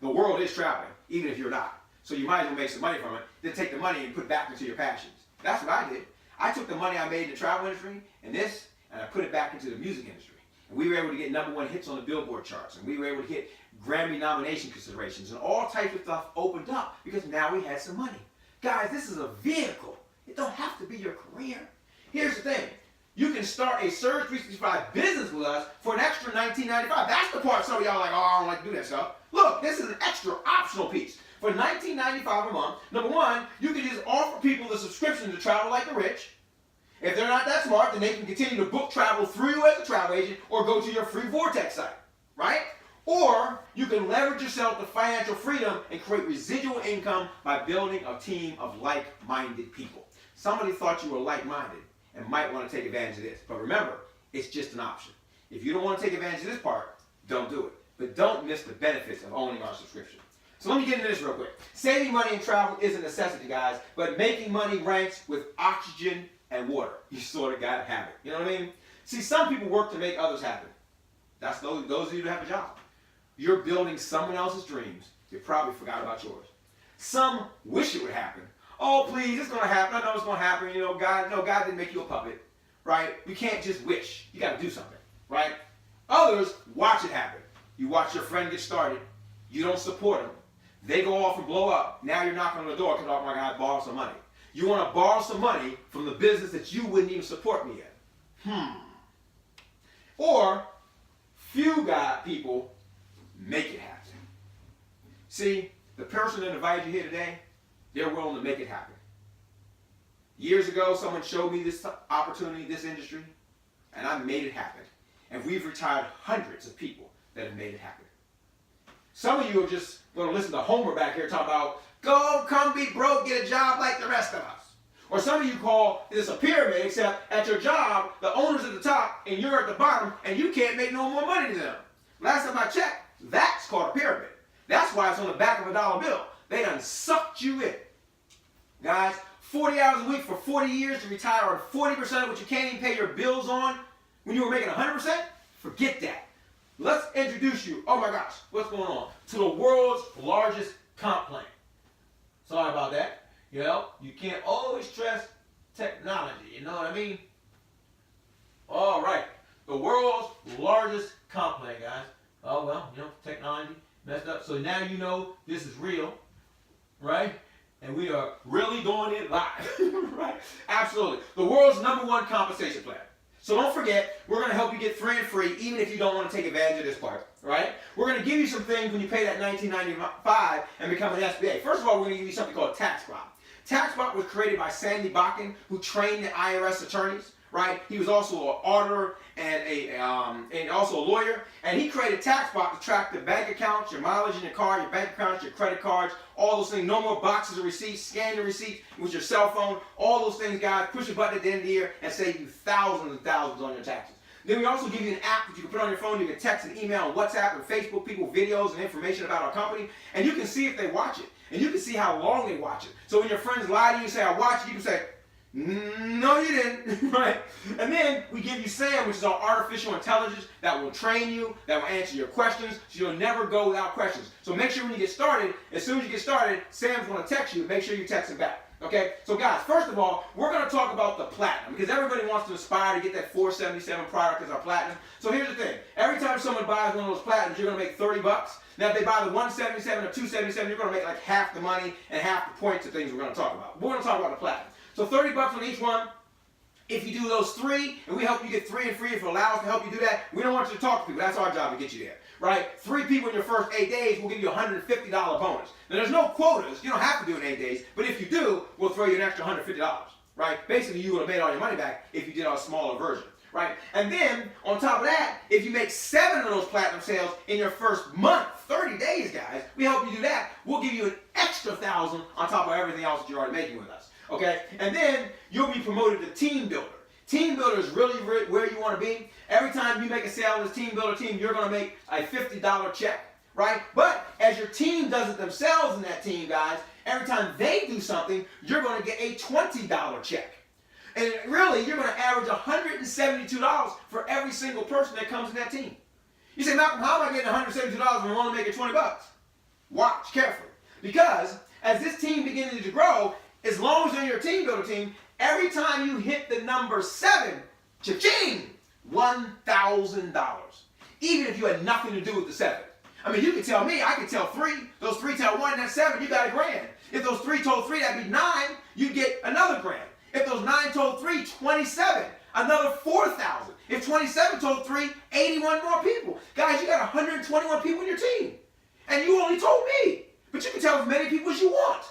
The world is traveling, even if you're not. So you might as well make some money from it, then take the money and put it back into your passions. That's what I did. I took the money I made in the travel industry and I put it back into the music industry. And we were able to get #1 hits on the Billboard charts. And we were able to hit Grammy nomination considerations. And all types of stuff opened up because now we had some money. Guys, this is a vehicle. It don't have to be your career. Here's the thing. You can start a Surge365 business with us for an extra $19.95. That's the part some of y'all are like, oh, I don't like to do that stuff. Look, this is an extra optional piece. For $19.95 a month, #1, you can just offer people the subscription to Travel Like the Rich. If they're not that smart, then they can continue to book travel through you as a travel agent or go to your free Vortex site, right? Or you can leverage yourself to financial freedom and create residual income by building a team of like-minded people. Somebody thought you were like-minded and might want to take advantage of this. But remember, it's just an option. If you don't want to take advantage of this part, don't do it. But don't miss the benefits of owning our subscription. So let me get into this real quick. Saving money in travel is a necessity, guys, but making money ranks with oxygen and water. You sort of got to have it. You know what I mean? See, some people work to make others happy. That's those of you who have a job. You're building someone else's dreams. You probably forgot about yours. Some wish it would happen. Oh, please, it's going to happen. I know it's going to happen. You know, God didn't make you a puppet, right? You can't just wish. You got to do something, right? Others watch it happen. You watch your friend get started. You don't support them. They go off and blow up. Now you're knocking on the door because, oh my God, borrow some money. You want to borrow some money from the business that you wouldn't even support me in. Or few people make it happen. See, the person that invited you here today, they're willing to make it happen. Years ago, someone showed me this opportunity, this industry, and I made it happen. And we've retired hundreds of people that have made it happen. Some of you are just going to listen to Homer back here talk about, go, come be broke, get a job like the rest of us. Or some of you call this a pyramid, except at your job, the owner's at the top and you're at the bottom and you can't make no more money than them. Last time I checked, that's called a pyramid. That's why it's on the back of a dollar bill. They done sucked you in. Guys, 40 hours a week for 40 years to retire on 40% of what you can't even pay your bills on when you were making 100%? Forget that. Let's introduce you, oh my gosh, what's going on, to the world's largest comp plan. Sorry about that. You know, you can't always trust technology, you know what I mean? All right, the world's largest comp plan, guys. Oh, well, you know, technology messed up. So now you know this is real, right? And we are really doing it live, right? Absolutely. The world's #1 compensation plan. So don't forget, we're going to help you get 3 and free, even if you don't want to take advantage of this part, right? We're going to give you some things when you pay that $19.95 and become an SBA. First of all, we're going to give you something called TaxBot. TaxBot was created by Sandy Bakken, who trained the IRS attorneys, right? He was also an auditor and also a lawyer, and he created TaxBot to track the bank accounts, your mileage in your car, your bank accounts, your credit cards, all those things. No more boxes of receipts. Scan the receipt with your cell phone. All those things, guys. Push a button at the end of the year and save you thousands and thousands on your taxes. Then we also give you an app that you can put on your phone. You can text and email and WhatsApp and Facebook people videos and information about our company, and you can see if they watch it, and you can see how long they watch it. So when your friends lie to you and say, I watched it, you can say, no, you didn't, right? And then we give you Sam, which is our artificial intelligence that will train you, that will answer your questions, so you'll never go without questions. So make sure when you get started, as soon as you get started, Sam's going to text you. Make sure you text him back. Okay, so guys, first of all, we're going to talk about the platinum because everybody wants to aspire to get that 477 product as our platinum. So here's the thing. Every time someone buys one of those platinums, you're going to make 30 bucks. Now, if they buy the 177 or 277, you're going to make like half the money and half the points of things we're going to talk about. We're going to talk about the platinum. So 30 bucks on each one. If you do those 3, and we help you get 3 and free, if you allow us to help you do that, we don't want you to talk to people. That's our job to get you there, right? 3 people in your first 8 days will give you a $150 bonus. Now, there's no quotas. You don't have to do it in 8 days, but if you do, we'll throw you an extra $150, right? Basically, you would have made all your money back if you did our smaller version, right? And then, on top of that, if you make 7 of those platinum sales in your first month, 30 days, guys, we help you do that. We'll give you an extra 1,000 on top of everything else that you're already making with us. Okay, and then you'll be promoted to team builder. Team builder is really where you want to be. Every time you make a sale in this team builder team, you're going to make a $50 check, right? But as your team does it themselves in that team, guys, every time they do something, you're going to get a $20 check. And really, you're going to average $172 for every single person that comes in that team. You say, Malcolm, how am I getting $172 when I'm only making 20 bucks? Watch carefully. Because as this team begins to grow, as long as you're in your team builder team, every time you hit the number 7, cha-ching, $1,000. Even if you had nothing to do with the 7. I mean, you can tell me, I can tell 3. Those 3 tell 1, that's 7, you got a grand. If those 3 told 3, that'd be 9, you get another grand. If those 9 told 3, 27, another 4,000. If 27 told 3, 81 more people. Guys, you got 121 people in your team. And you only told me. But you can tell as many people as you want.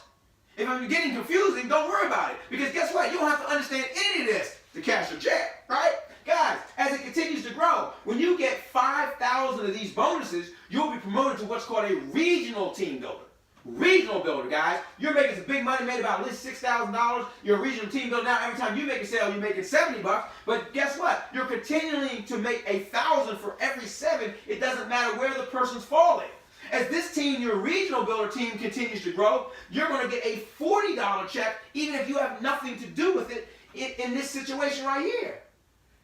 If I'm getting confusing, don't worry about it. Because guess what? You don't have to understand any of this to cash your check, right? Guys, as it continues to grow, when you get 5,000 of these bonuses, you'll be promoted to what's called a regional team builder. Regional builder, guys. You're making some big money, made about at least $6,000. You're a regional team builder now. Every time you make a sale, you're making 70 bucks. But guess what? You're continuing to make 1,000 for every 7. It doesn't matter where the person's falling. As this team, your regional builder team, continues to grow, you're going to get a $40 check even if you have nothing to do with it in this situation right here.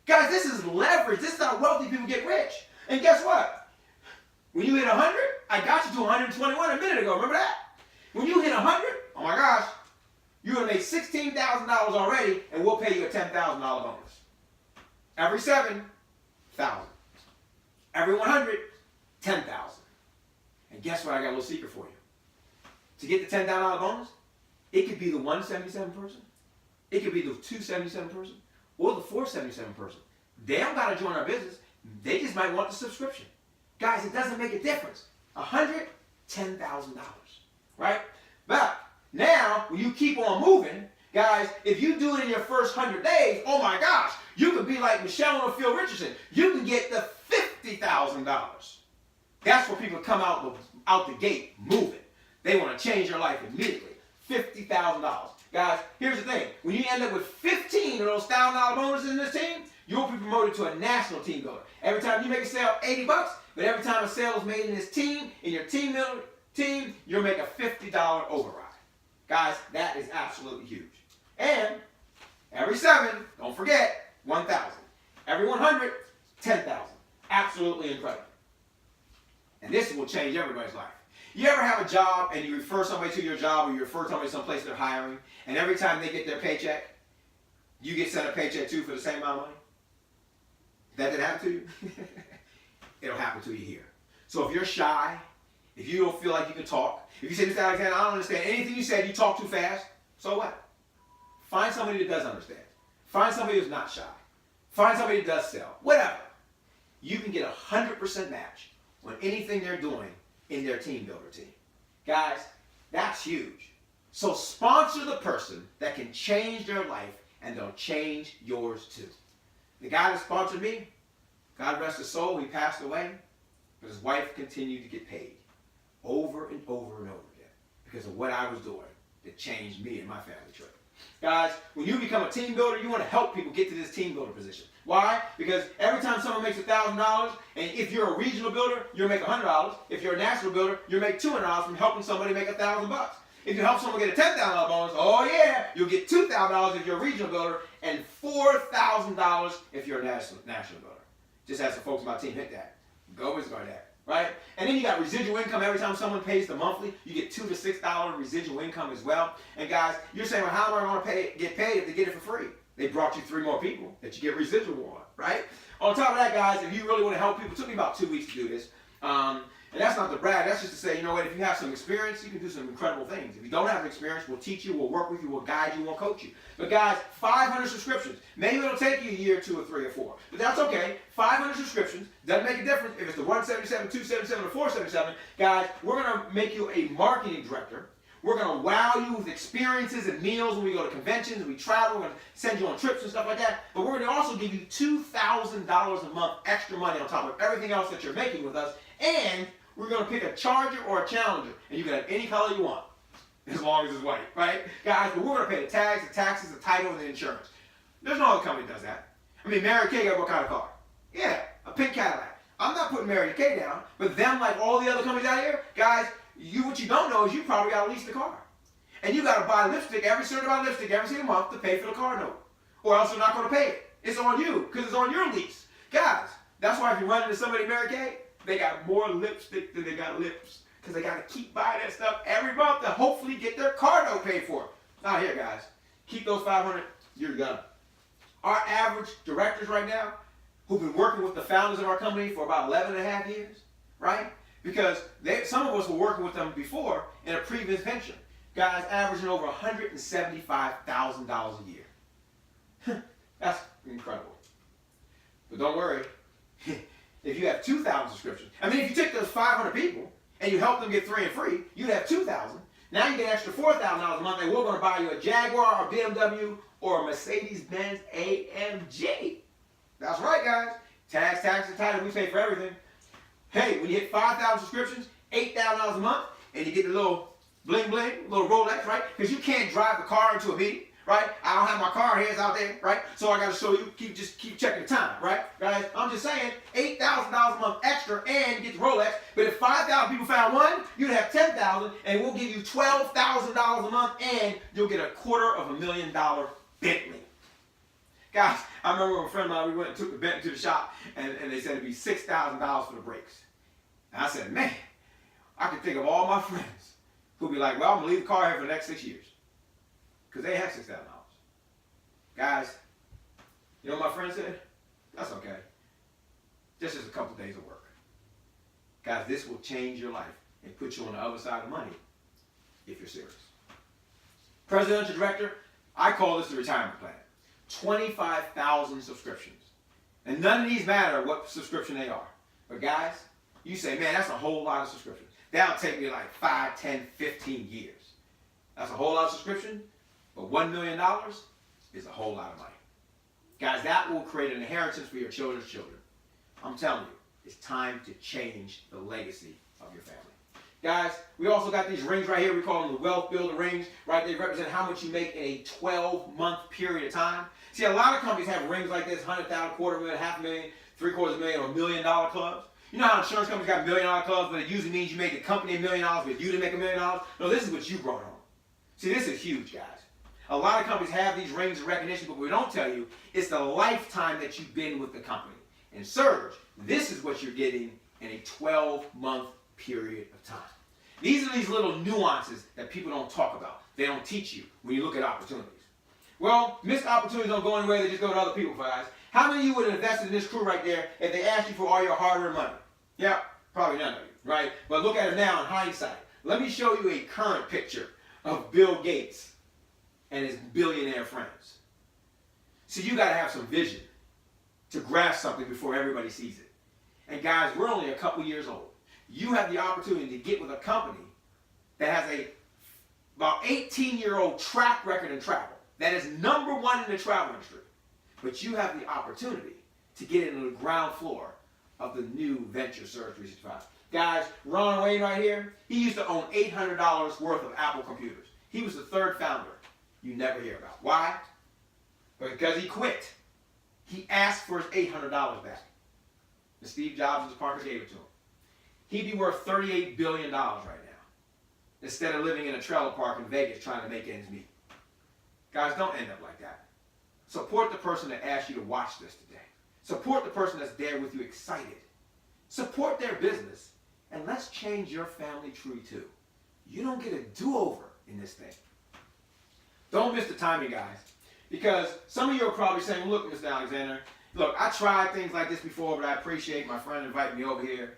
Guys, this is leverage. This is how wealthy people get rich. And guess what? When you hit 100, I got you to 121 a minute ago. Remember that? When you hit 100, oh my gosh, you're going to make $16,000 already, and we'll pay you a $10,000 bonus. Every 7, 1,000. Every 100, 10,000. And guess what? I got a little secret for you. To get the $10,000 bonus, it could be the 177 person, it could be the 277 person, or the 477 person. They don't got to join our business. They just might want the subscription. Guys, it doesn't make a difference. 100, $10,000, right? But now, when you keep on moving, guys, if you do it in your first 100 days, oh my gosh, you could be like Michelle or Phil Richardson. You can get the $50,000. That's where people come out the gate moving. They want to change their life immediately. $50,000. Guys, here's the thing. When you end up with 15 of those $1,000 bonuses in this team, you'll be promoted to a national team builder. Every time you make a sale, 80 bucks, but every time a sale is made in this team, in your team builder team, you'll make a $50 override. Guys, that is absolutely huge. And every 7, don't forget, 1,000. Every 100, 10,000. Absolutely incredible. And this will change everybody's life. You ever have a job and you refer somebody to your job or you refer somebody someplace they're hiring, and every time they get their paycheck, you get sent a paycheck too for the same amount of money? That didn't happen to you? It'll happen to you here. So if you're shy, if you don't feel like you can talk, if you say, Mr. Alexander, I don't understand anything you said, you talk too fast, so what? Find somebody that does understand. Find somebody who's not shy. Find somebody that does sell. Whatever. You can get 100% match on anything they're doing in their team builder team. Guys, that's huge. So sponsor the person that can change their life, and they'll change yours too. The guy that sponsored me, God rest his soul, he passed away, but his wife continued to get paid over and over and over again because of what I was doing that changed me and my family tree. Guys, when you become a team builder, you want to help people get to this team builder position. Why? Because every time someone makes $1,000, and if you're a regional builder, you'll make $100. If you're a national builder, you'll make $200 from helping somebody make $1,000. If you help someone get a $10,000 bonus, oh yeah, you'll get $2,000 if you're a regional builder, and $4,000 if you're a national builder. Just as the folks on my team hit that. Go with that. right? And then you got residual income. Every time someone pays the monthly, you get $2 to $6 residual income as well. And guys, you're saying, well, how am I going to get paid if they get it for free? They brought you 3 more people that you get residual on, right? On top of that, guys, if you really want to help people, it took me about 2 weeks to do this. And that's not to brag. That's just to say, you know what, if you have some experience, you can do some incredible things. If you don't have experience, we'll teach you, we'll work with you, we'll guide you, we'll coach you. But guys, 500 subscriptions. Maybe it'll take you a year, 2 or 3 or 4. But that's okay. 500 subscriptions doesn't make a difference if it's the 177, 277, or 477. Guys, we're going to make you a marketing director. We're going to wow you with experiences and meals when we go to conventions and we travel. We're going to send you on trips and stuff like that. But we're going to also give you $2,000 a month extra money on top of everything else that you're making with us. And we're going to pick a Charger or a Challenger. And you can have any color you want, as long as it's white, right? Guys, but we're going to pay the tags, the taxes, the title, and the insurance. There's no other company that does that. I mean, Mary Kay got what kind of car? Yeah, a pink Cadillac. I'm not putting Mary Kay down, but them, like all the other companies out here, guys, what you don't know is you probably got to lease the car. And you got to buy lipstick, every single month to pay for the car note. Or else they're not going to pay it. It's on you, because it's on your lease. Guys, that's why if you run into somebody Mary Kay, they got more lipstick than they got lips. Because they got to keep buying that stuff every month to hopefully get their car note paid for. Not here, guys. Keep those 500, you're done. Our average directors right now, who've been working with the founders of our company for about 11 and a half years, right? Because some of us were working with them before in a previous venture. Guys averaging over $175,000 a year. That's incredible. But don't worry. If you have 2,000 subscriptions, I mean, if you take those 500 people and you help them get 3 and free, you'd have 2,000. Now you get an extra $4,000 a month, and we're going to buy you a Jaguar or BMW or a Mercedes-Benz AMG. That's right, guys. Tax, and title, we pay for everything. Hey, when you hit 5,000 subscriptions, $8,000 a month, and you get the little bling, little Rolex, right? Because you can't drive the car into a meeting. Right? I don't have my car here, it's out there, right? So I got to show you, keep checking the time, right? Guys, I'm just saying, $8,000 a month extra and get the Rolex. But if 5,000 people found one, you'd have 10,000, and we'll give you $12,000 a month, and you'll get a $250,000 Bentley. Guys, I remember when a friend of mine, we went and took the Bentley to the shop, and they said it'd be $6,000 for the brakes. And I said, man, I can think of all my friends who'll be like, well, I'm going to leave the car here for the next 6 years. Because they have $6,000. Guys, you know what my friend said? That's okay. Just a couple days of work. Guys, this will change your life and put you on the other side of money if you're serious. Presidential director, I call this the retirement plan. 25,000 subscriptions. And none of these matter what subscription they are. But guys, you say, man, that's a whole lot of subscriptions. That'll take me like 5, 10, 15 years. That's a whole lot of subscription. But $1 million is a whole lot of money. Guys, that will create an inheritance for your children's children. I'm telling you, it's time to change the legacy of your family. Guys, we also got these rings right here. We call them the Wealth Builder rings, right? They represent how much you make in a 12-month period of time. See, a lot of companies have rings like this, 100,000, $250,000, $500,000, $750,000, or $1 million clubs. You know how insurance companies got $1 million clubs, but it usually means you make the company $1 million, but you didn't make $1 million? No, this is what you brought home. See, this is huge, guys. A lot of companies have these rings of recognition, but what we don't tell you is the lifetime that you've been with the company. In Surge, this is what you're getting in a 12-month period of time. These are these little nuances that people don't talk about. They don't teach you when you look at opportunities. Well, missed opportunities don't go anywhere. They just go to other people, guys. How many of you would have invested in this crew right there if they asked you for all your hard-earned money? Yeah, probably none of you, right? But look at it now in hindsight. Let me show you a current picture of Bill Gates and his billionaire friends. So you got to have some vision to grasp something before everybody sees it. And guys, we're only a couple years old. You have the opportunity to get with a company that has about 18-year-old track record in travel, that is #1 in the travel industry. But you have the opportunity to get into the ground floor of the new venture Surge365. Guys, Ron Wayne right here, he used to own $800 worth of Apple computers. He was the 3rd founder you never hear about. Why? Because he quit. He asked for his $800 back. And Steve Jobs and his partners gave it to him. He'd be worth $38 billion right now, instead of living in a trailer park in Vegas trying to make ends meet. Guys, don't end up like that. Support the person that asked you to watch this today. Support the person that's there with you excited. Support their business and let's change your family tree too. You don't get a do-over in this thing. Don't miss the timing, guys, because some of you are probably saying, look, Mr. Alexander, look, I tried things like this before, but I appreciate my friend inviting me over here.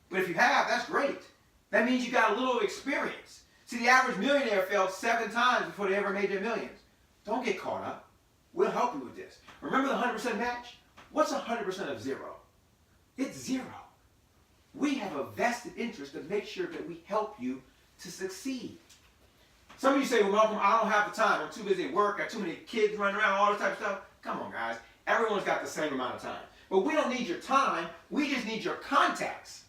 But if you have, that's great. That means you got a little experience. See, the average millionaire failed 7 times before they ever made their millions. Don't get caught up. We'll help you with this. Remember the 100% match? What's 100% of 0? It's 0. We have a vested interest to make sure that we help you to succeed. Some of you say, well, Malcolm, I don't have the time. I'm too busy at work. Got too many kids running around, all this type of stuff. Come on, guys. Everyone's got the same amount of time. But we don't need your time. We just need your contacts.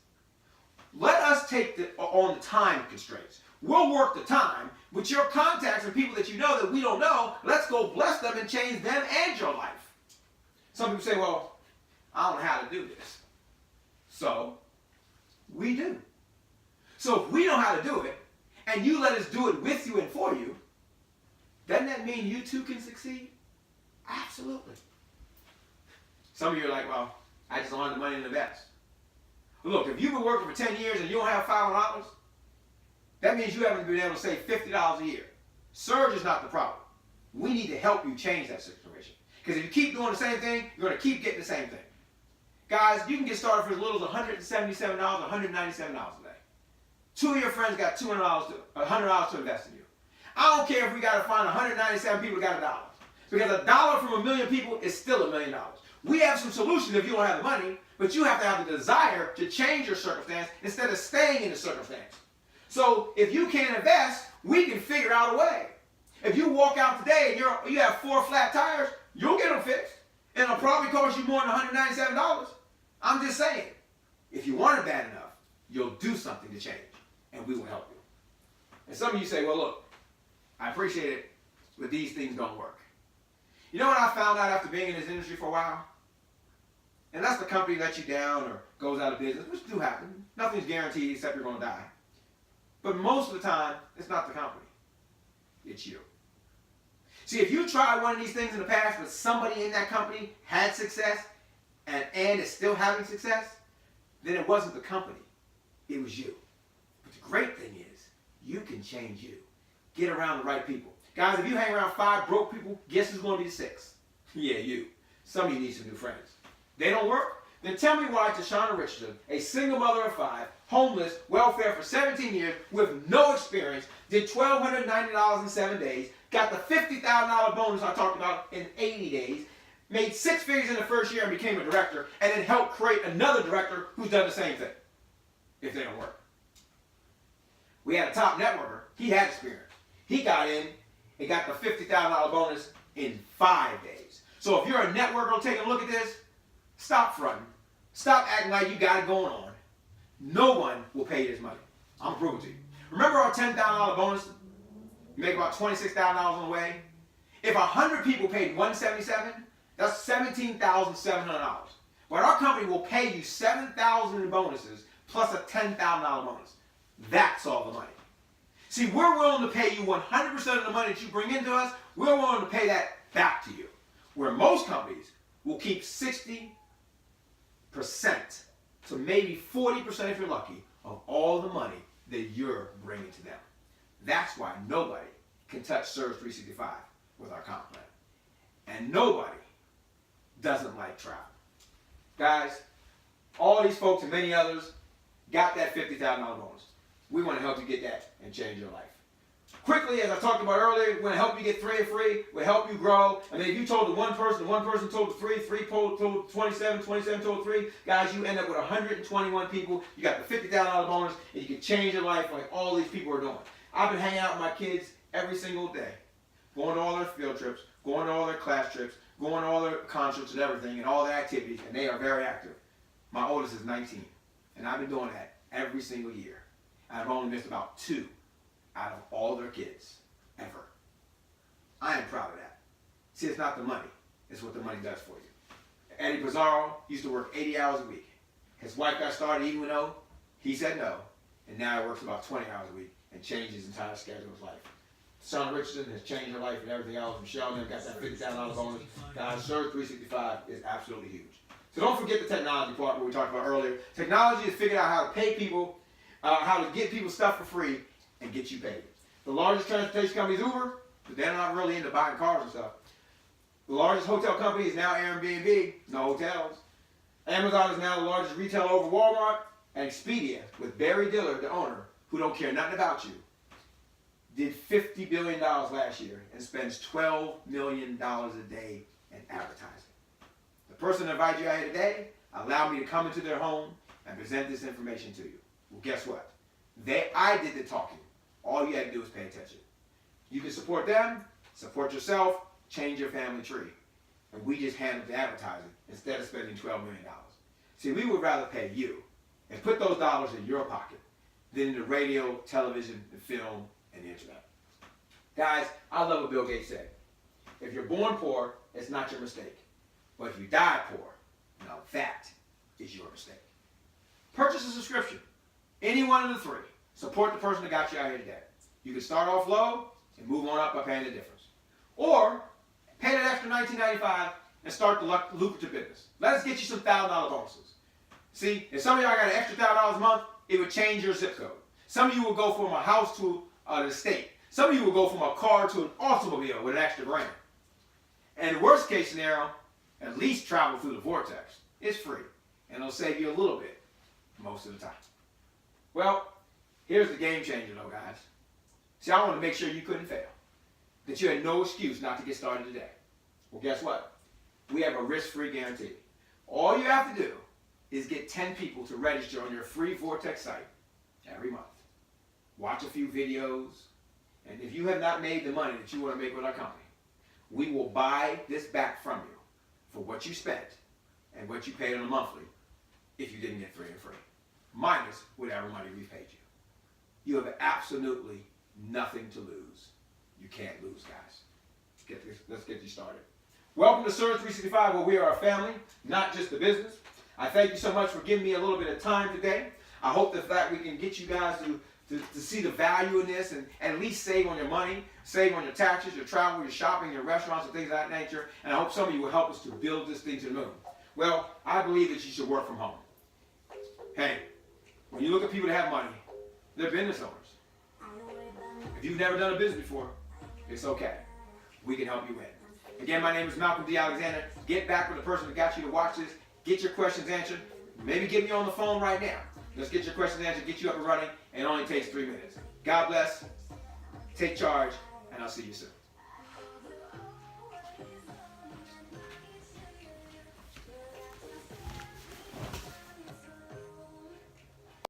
Let us take on the time constraints. We'll work the time, but your contacts and people that you know that we don't know, let's go bless them and change them and your life. Some people say, well, I don't know how to do this. So, we do. So if we know how to do it, and you let us do it with you and for you, doesn't that mean you too can succeed? Absolutely. Some of you are like, well, I just don't have the money to invest. Look, if you've been working for 10 years and you don't have $500, that means you haven't been able to save $50 a year. Surge is not the problem. We need to help you change that situation. Because if you keep doing the same thing, you're going to keep getting the same thing. Guys, you can get started for as little as $177, $197 a day. 2 of your friends got $100 to invest in you. I don't care if we got to find 197 people that got $1. Because $1 from 1 million people is still $1 million. We have some solutions if you don't have the money, but you have to have the desire to change your circumstance instead of staying in the circumstance. So if you can't invest, we can figure out a way. If you walk out today and you have 4 flat tires, you'll get them fixed. And it'll probably cost you more than $197. I'm just saying, if you want it bad enough, you'll do something to change, and we will help you. And some of you say, well, look, I appreciate it, but these things don't work. You know what I found out after being in this industry for a while? And that's the company lets you down or goes out of business, which do happen. Nothing's guaranteed except you're going to die. But most of the time, it's not the company. It's you. See, if you tried one of these things in the past, but somebody in that company had success and is still having success, then it wasn't the company. It was you. But the great thing is, you can change you. Get around the right people. Guys, if you hang around 5 broke people, guess who's going to be the 6th? Yeah, you. Some of you need some new friends. They don't work? Then tell me why Tashana Richardson, a single mother of 5, homeless, welfare for 17 years, with no experience, did $1,290 in 7 days, got the $50,000 bonus I talked about in 80 days, made 6 figures in the first year and became a director, and then helped create another director who's done the same thing, if they don't work. We had a top networker. He had experience. He got in and got the $50,000 bonus in 5 days. So if you're a networker taking a look at this, stop fronting. Stop acting like you got it going on. No one will pay you this money. I'm proving to you. Remember our $10,000 bonus? You make about $26,000 on the way. If 100 people paid $177, that's $17,700. But our company will pay you $7,000 in bonuses plus a $10,000 bonus. That's all the money. See, we're willing to pay you 100% of the money that you bring into us. We're willing to pay that back to you. Where most companies will keep 60% to maybe 40% if you're lucky of all the money that you're bringing to them. That's why nobody can touch Surge365 with our comp plan. And nobody doesn't like travel. Guys, all these folks and many others got that $50,000 bonus. We want to help you get that and change your life. Quickly, as I talked about earlier, we're going to help you get 3 free. We'll help you grow. I mean, if you told the one person told the 3, 3 told 27, 27 told 3, guys, you end up with 121 people. You got the $50,000 bonus, and you can change your life like all these people are doing. I've been hanging out with my kids every single day, going to all their field trips, going to all their class trips, going to all their concerts and everything, and all their activities, and they are very active. My oldest is 19, and I've been doing that every single year. I've only missed about 2 out of all their kids, ever. I am proud of that. See, it's not the money, it's what the money does for you. Eddie Pizarro used to work 80 hours a week. His wife got started even though he said no, and now he works about 20 hours a week and changed his entire schedule of his life. Son Richardson has changed her life and everything else. Michelle then got that $50,000 bonus. Guys, Surge365 is absolutely huge. So don't forget the technology part what we talked about earlier. Technology is figuring out how to pay people, how to get people stuff for free and get you paid. The largest transportation company is Uber, but they're not really into buying cars and stuff. The largest hotel company is now Airbnb, no hotels. Amazon is now the largest retailer over Walmart, and Expedia, with Barry Diller, the owner, who don't care nothing about you, did $50 billion last year and spends $12 million a day in advertising. The person that invited you out here today allowed me to come into their home and present this information to you. Well, guess what? I did the talking. All you had to do is pay attention. You can support them, support yourself, change your family tree. And we just handled the advertising instead of spending $12 million. See, we would rather pay you and put those dollars in your pocket than in the radio, television, the film, and the internet. Guys, I love what Bill Gates said. If you're born poor, it's not your mistake. But if you die poor, now that is your mistake. Purchase a subscription. Any one of the three. Support the person that got you out here today. You can start off low and move on up by paying the difference. Or pay that extra $19.95 and start the lucrative business. Let us get you some $1,000 bonuses. See, if some of y'all got an extra $1,000 a month, it would change your zip code. Some of you will go from a house to an estate. Some of you will go from a car to an automobile with an extra grand. And the worst case scenario, at least travel through the vortex. It's free, and it'll save you a little bit most of the time. Well, here's the game changer though, guys. See, I want to make sure you couldn't fail, that you had no excuse not to get started today. Well, guess what? We have a risk-free guarantee. All you have to do is get 10 people to register on your free Vortex site every month. Watch a few videos, and if you have not made the money that you want to make with our company, we will buy this back from you for what you spent and what you paid on a monthly if you didn't get 3 and free, minus whatever money we paid you. You have absolutely nothing to lose. You can't lose, guys. Let's get you started. Welcome to Surge365, where we are a family, not just a business. I thank you so much for giving me a little bit of time today. I hope that we can get you guys to see the value in this and at least save on your money, save on your taxes, your travel, your shopping, your restaurants, and things of that nature. And I hope some of you will help us to build this thing to the moon. Well, I believe that you should work from home. Hey, when you look at people that have money, they're business owners. If you've never done a business before, it's okay. We can help you win. Again, my name is Malcolm D. Alexander. Get back with the person that got you to watch this. Get your questions answered. Maybe get me on the phone right now. Let's get your questions answered, get you up and running, and it only takes 3 minutes. God bless. Take charge, and I'll see you soon.